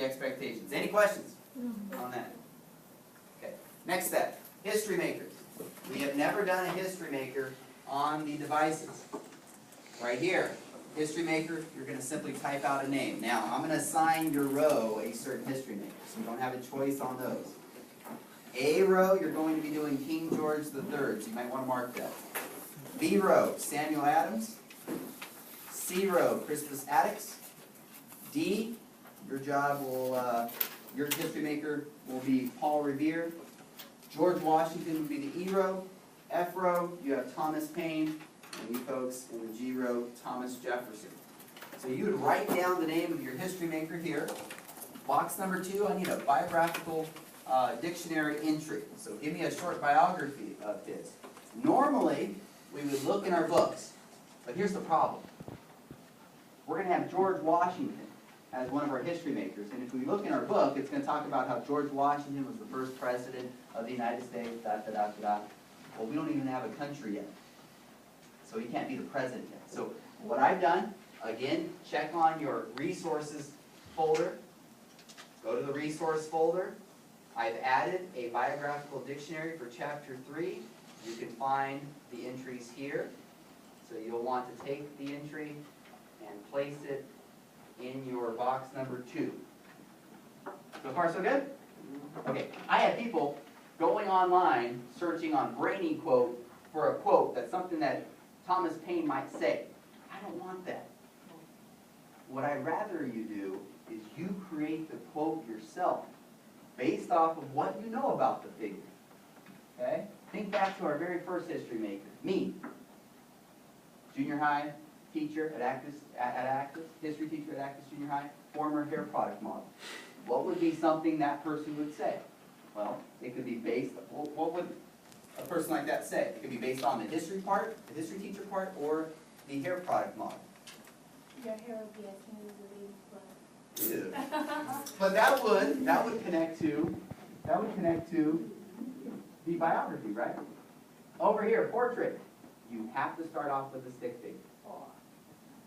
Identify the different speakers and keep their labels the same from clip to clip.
Speaker 1: expectations. Any questions on that? Okay. Next step, history makers. We have never done a history maker on the devices. Right here, history maker, you're going to simply type out a name. Now, I'm going to assign your row a certain history maker, so you don't have a choice on those. A row, you're going to be doing King George III, so you might want to mark that. B row, Samuel Adams. C row, Crispus Attucks. D, your job will, your history maker will be Paul Revere. George Washington would be the E row. F row, you have Thomas Paine. And you folks in the G row, Thomas Jefferson. So you would write down the name of your history maker here. Box number 2, I need a biographical dictionary entry. So give me a short biography of his. Normally, we would look in our books, but here's the problem. We're going to have George Washington as one of our history makers, and if we look in our book, it's going to talk about how George Washington was the first president of the United States, da-da-da-da-da. Well, we don't even have a country yet, so he can't be the president yet. So what I've done, again, check on your resources folder. Go to the resource folder. I've added a biographical dictionary for chapter 3. You can find the entries here. So you'll want to take the entry and place it in your box number 2. So far, so good? Okay, I have people going online searching on Brainy quote for a quote that's something that Thomas Paine might say. I don't want that. What I'd rather you do is you create the quote yourself based off of what you know about the figure. Okay? Think back to our very first history maker, me. Junior high teacher at Actus, history teacher at Actus Junior High, former hair product model. What would be something that person would say? Well, it could be based, what would a person like that say? It could be based on the history part, the history teacher part, or the hair product model.
Speaker 2: Your hair would be as smooth as a leaf.
Speaker 1: Ew. But that would connect to the biography, right? Over here, portrait. You have to start off with a stick figure.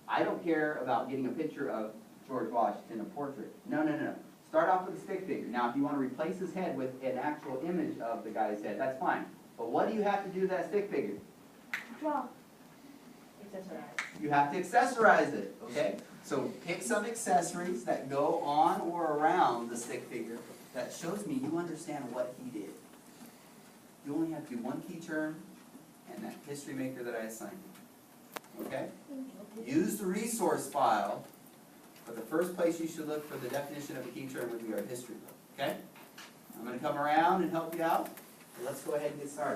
Speaker 1: I don't care about getting a picture of George Washington, a portrait. No, no, no. Start off with a stick figure. Now, if you want to replace his head with an actual image of the guy's head, that's fine. But what do you have to do to that stick figure?
Speaker 2: Draw. Accessorize.
Speaker 1: You have to accessorize it, okay? So pick some accessories that go on or around the stick figure that shows me you understand what he did. You only have to do one key term and that history maker that I assigned you. Okay? Use the resource file, but the first place you should look for the definition of a key term would be our history book. Okay? I'm going to come around and help you out. Let's go ahead and get started.